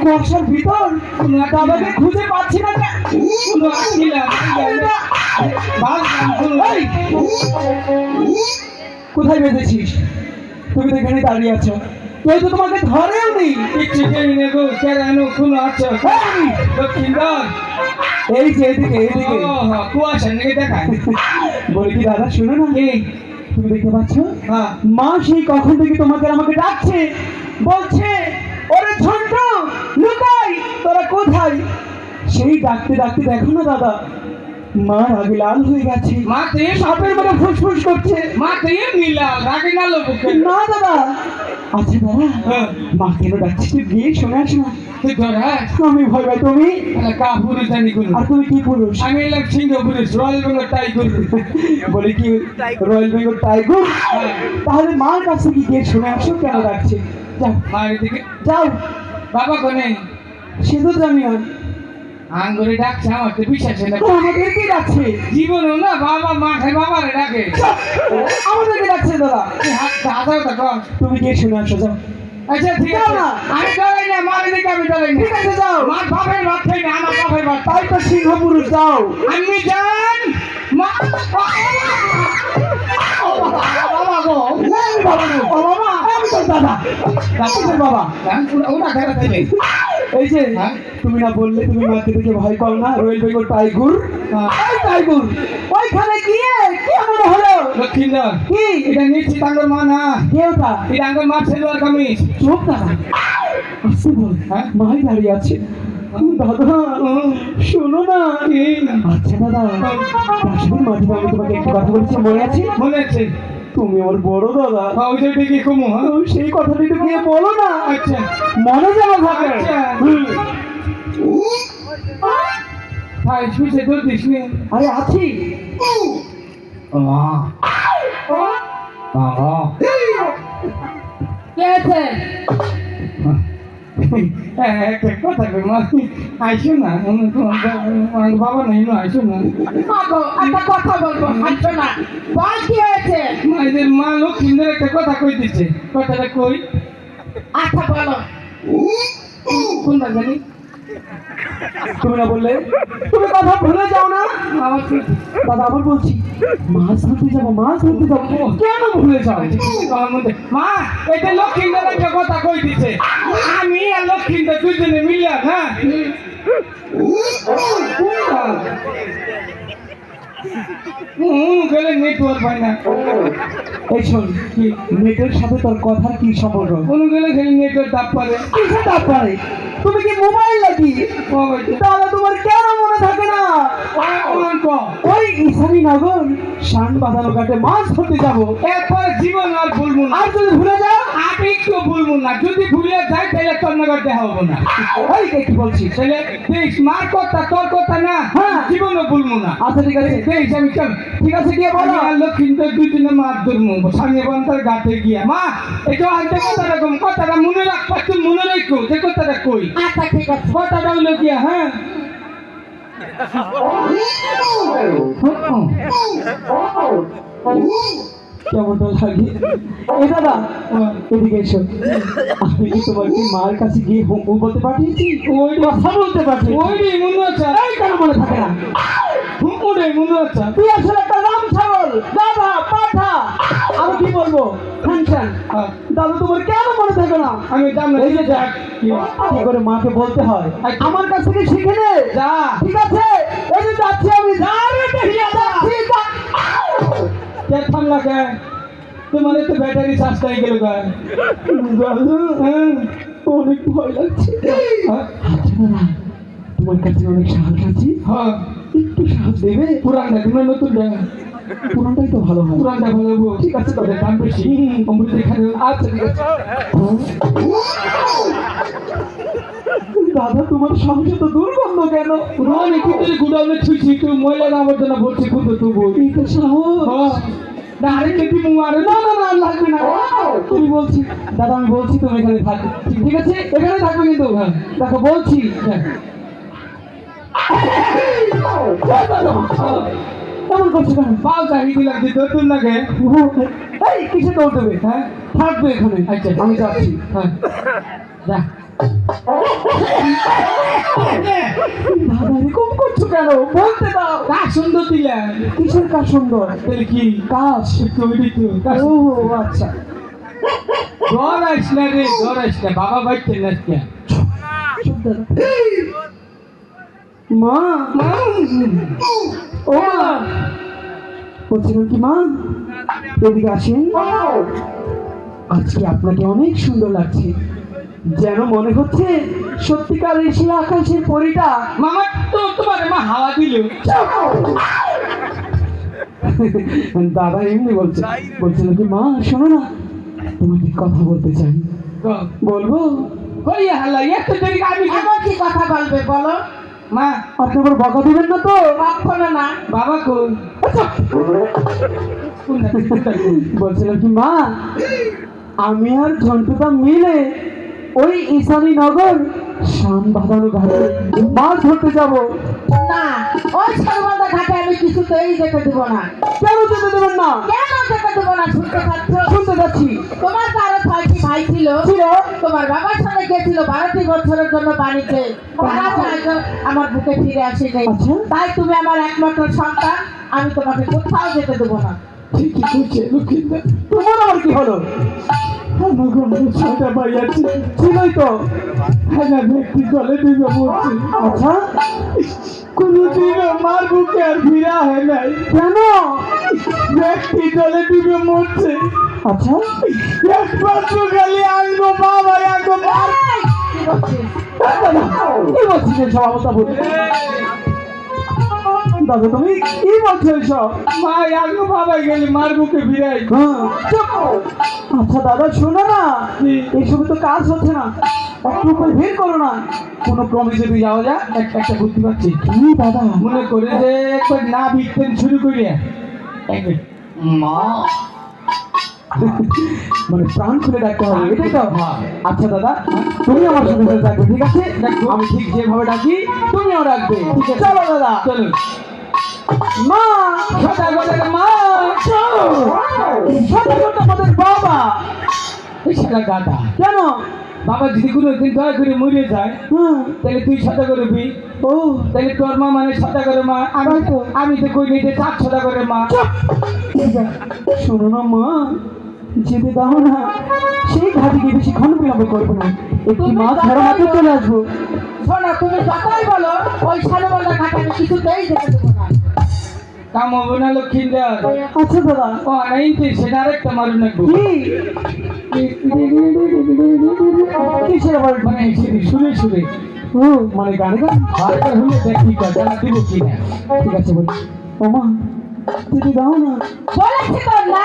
কুয়াশার ভিতর দাদাকে খুঁজে পাচ্ছি না কেন? এই, কোথায় বেঁধেছিস? তুমি তো এখানে দাঁড়িয়ে আছো, কেউ তো তোমাকে ধরেও নেই। কিচ্ছু জানি না গো, কেরানো কোনো আছো এই, দক্ষিণদার এই যে এদিকে এদিকে কুয়াশা নাকি দেখায়। বলি কি দাদা, শুনো না, এই তুমি দেখতে পাচ্ছ হ্যাঁ মা সেই কখন থেকে তোমাকে আমাকে ডাকছে, বলছে ওরে ঝন্টু লুকাই, তোরা কোথায়? সেই ডাকতে ডাকতে দেখো না দাদা, মা রাগে লাল হয়ে গেছে, মাতে সাপের মতো ফুসফুস করছে। মাতে নীলা রাগে না লোক না দাদা, আচ্ছা দাদা, মা কেন ডাকছে তুই গিয়ে শুনে আস না। তুই ধরা আমি ভয় পাই, তুমি কাপুরে জানি কোনো আর তুমি কি পুরুষ? আমি এলাম সিংহ পুরুষ রয়্যাল বেঙ্গল টাইগার। বলে কি রয়্যাল বেঙ্গল টাইগার? তাহলে মার কাছে কি গিয়ে শুনে আসো কেন ডাকছে। যাও মায়ের দিকে যাও, বাবা কোনে সে তো জানি না, আঙ্গুরে ডাকছে, আমার তো বিশ্বাস হয় না। আমাদের কি ডাকছে? জীবনও না বাবা মাঠে বাবারে ডাকে, আমাদেরকে ডাকছে দাদা। দাদা কর। তুমি গিয়ে শুনে আসো, যাও। আচ্ছা ঠিক যাও আছে, না। আমি ডরাই না, মার দিকে আমি ডরাই না। ঠিক আছে যাও, মার বাপের ভাত খাই না, আমার বাপের ভাত। তাই তো সিংহ পুরুষ, যাও। আমি জান মা বাবা গো এই বাবা গো, ও বাবা, আমি তো দাদা, দাদা বাবা। ওটা খেলা তাইলে এই যে হ্যাঁ? তুমি না বললে তুমি মাকে দেখে ভয় পাও না, রয়্যাল বেঙ্গল টাইগার, এই টাইগার ওইখানে গিয়ে কি মনে হলো? লক্ষ্মীন্দর কি এটা নিশ্চিত আঙ্গুর মা না, কেউটা? এটা আঙ্গুর মা ছেলে আর কামিজ। চোখ দাদা, আসতে বল, হ্যাঁ? মাই দাঁড়িয়ে আছে। দাদা শোনো না। আচ্ছা দাদা, কাশ্মীর মাটিতে আমি তোমাকে একটু কথা বলছি, মনে আছে? মনে আছে? তুমি আমার বড় দাদা, ওই যে দেখি কমু হ্যাঁ। তো সেই কথাটা একটু গিয়ে বলো না, আচ্ছা মনে যেন থাকে। আচ্ছা। হুম। ভাই পিছিয়ে দূর দিস নি। আরে আছি। মা বাবা কে আছে? একটা কথা কই মা, আইসো না, তোমার বাবা নাই না, আইসো না। মাগো, একটা কথা বলবো, হাসছো না। বল কি হয়েছে? মায়েদের মা লক্ষ্মীদের একটা কথা কই দিচ্ছে, কথাটা কই আচ্ছা বলো। কোনটা জানি তুমি না বললে, তুমি কথা ভুলে যাও না। আমার কি দাদা আবার বলছি, মাছ ধরতে যাবো, মাছ ধরতে যাবো, কেন ভুলে যাও? আমার মধ্যে মা এটা লক্ষ্মীদের একটা কথা কই দিচ্ছে, আমি আর লক্ষ্মীদের দুজনে মিলিয়া হ্যাঁ গেলে নেটওয়ার্ক পাই না, এই শোন, কি নেটের সাথে তোর কথার কি সম্পর্ক? কোন গেলে খালি নেটওয়ার্ক দাপ পারে। কিসে তাপ পারে? তুমি কি মোবাইল লাগি? তাহলে তোমার কেন মনে থাকে না? ওই ইসানি নগর শান বাঁধানো ঘাটে মাছ ধরতে যাবো, এরপর জীবন আর ভুলবো না, আর যদি ভুলে যাও? আমি একটু ভুলবো না, যদি ভুলে যাই তাহলে তন্নগর দেখা হবো না। ওই কি বলছিস? তাহলে দেখ মার কথা তোর কথা না, হ্যাঁ। জীবনও ভুলবো না। আচ্ছা ঠিক আছে, দেখ আমি চল, ঠিক আছে গিয়ে বলো। আমি আর লক্ষ্মীদের দুজনে মাছ ধরবো সামনে বন্তার ঘাটে গিয়া। মা এটা আনতে কথাটা কম, কথাটা মনে রাখবা, তুমি মনে রাখো যে কথাটা কই। আচ্ছা ঠিক আছে। কথাটা হলো গিয়া হ্যাঁ কেমনটা লাগে? এ দাদা এদিকে এসো, আমি কি তোমাকে মার কাছে গিয়ে হুকুম বলতে পাঠিয়েছি? ওই কথা বলতে পাঠিয়েছি? ওই রে মনে আছে, এই কেন মনে থাকে না? ওরে মনে আছে। তুই আসলে একটা রাম ছাগল, গাধা, পাঠা, আমি কি বলবো? ফাংশন। দাদা তোমার কেন মনে থাকে না? আমি জান না, এই যে দেখ, কি করে মাকে বলতে হয়, আমার কাছ থেকে শিখে নে। যা ঠিক আছে, এই যে যাচ্ছি আমি, যা রে দেখিয়া যাচ্ছি, যা। কে থামলা কে, তোমার তো ব্যাটারি চার্জ হয়ে গেল গায়ে। অনেক ভয় লাগছে। আচ্ছা দাদা, তোমার কাছে অনেক সাহস আছে, হ্যাঁ একটু সাহস দেবে? পুরান দেখ না নতুন দেখ, পুরানটাই তো ভালো হয়। পুরানটা ভালো হবো। ঠিক আছে তোদের দাম বেশি, অমৃত এখানে। আচ্ছা ঠিক আছে। দাদা তোমার সংসার তো দুর্গন্ধ কেন? রোজ একটু গুডাউনে ছুঁছি, একটু ময়লা আবর্জনা ভরছি, খুঁজো তবু এই তো সাহস। না আরেকটা কি মারে না না না, লাগবে না, তুমি বলছি দাদা, আমি বলছি তুমি এখানে থাকবে, ঠিক আছে? এখানে থাকবে কিন্তু, দেখো বলছি। কেমন করছো কেন? পাও চাহিদি লাগছে নতুন লাগে। এই কিসে দৌড় দেবে? হ্যাঁ থাকবে এখানে। আচ্ছা আমি যাচ্ছি। হ্যাঁ যা। দাদা এরকম করছো কেন বলতে দাও। কাজ সুন্দর দিলেন। কিসের কাজ সুন্দর? তাহলে কি কাজ? একটু একটু কাজ ও আচ্ছা। জ্বর আইস না রে, জ্বর আইস না, বাবা বাইতে না কে? চুপ দাদা। মা ও মা বলছিলাম কি মা এদিকে আসেন। আজকে আপনাকে অনেক সুন্দর লাগছে, যেন মনে হচ্ছে সত্যিকার এসে আকাশের পরিটা। মামা তো তোমার মা হাওয়া দিল। দাদা এমনি বলছে। বলছিলাম কি মা শোনো না, তোমাকে কথা বলতে চাই। বলবো? কই হালা এত দেরি আমি এমন কি কথা বলবে বলো? মা আপনি আবার বকা দিবেন না তো? কখনো না। বাবা কোন? বলছিলাম কি মা আমি আর ঝন্টুদা মিলে ওই ঈশানী নগর শান বাঁধানো ঘাটে মাছ ধরতে যাব। না, ওই সর্বদা ঘাটে আমি কিছুতেই যেতে দেবো না। কেন যেতে দেবেন না? কেন যেতে দেবো না শুনতে পাচ্ছ? শুনতে যাচ্ছি। তোমার তো আরো 6টি ভাই ছিল। ছিল? তোমার বাবার সাথে গেছিল 12টি বছরের জন্য বাড়িতে। তারা হয়তো আমার বুকে ফিরে আসেনি। আচ্ছা। তাই তুমি আমার একমাত্র সন্তান, আমি তোমাকে কোথাও যেতে দেবো না। ঠিকই কইছে লক্ষ্মীন্দর। তোমার আবার কি হলো? আমার ঘরে 6টা ভাই আছে। ছিলই তো। হ্যাঁ ব্যক্তি চলে দিবে বলছি। আচ্ছা কোনদিনও মার বুকে আর ফিরা হয় নাই। কেন? ব্যক্তি চলে দিবে মরছে। আচ্ছা একমাত্র খালি আনবো বাবা আনবো মা। এই, কি বলছিস? দাদা কি বলছিস সভাপতা বলি? দাদা তুমি কি বলছো এসব? মা আনবো বাবা গেলে মার বুকে ফিরাই। হ্যাঁ, চুপ। আচ্ছা দাদা শোনো না, এইসব তো কাজ হচ্ছে না, একটু করে ভিড় করো না। কোনো ক্রমে যদি যাওয়া যায় একটা বুদ্ধি পাচ্ছি। কি দাদা? মনে করে যে একবার না বিকতেন শুরু করিয়া মা মানে প্রাণ খুলে ডাকতে হবে, এটাই তো? হ্যাঁ। আচ্ছা দাদা তুমি আমার সাথে সাথে ডাকবে, ঠিক আছে? আমি ঠিক যেভাবে ডাকি তুমিও ডাকবে, ঠিক আছে? চলো দাদা। চলো মা সদা বলে মা চলো। সত্যি আমাদের বাবা। এই শালা গাধা। কেন? বাবা যদি কোনো দিন দয়া করে মরে যায় হুম। তাহলে তুই সদা করবি। ও তাহলে তোর মা মানে সদা করে মা, আমি তো কই নিতে 4 সদা করে মা। শোনো না মা, যেতে দাও না, সেই ঘাটে গিয়ে বেশিক্ষণ বিলম্ব করবো না, একটি মাছ ধরা মাত্র চলে আসবো। শোনো, তুমি যতই বলো ওই সর্বদা ঘাটে আমি কিছুতেই যেতে দেবো না। কাম হবে না লক্ষ্মীন্দর। আচ্ছা দাদা। ও নাইনটি সেটা আরেকটা মারু নাকবো। কি কিসের আবার? মানে শুনে শুনে ও মানে গানে গান? হারকার হলে দেখি কর জানা দিব কিনা। ঠিক আছে বলছি। ও মা যেতে দাও না। বলেছি তো না।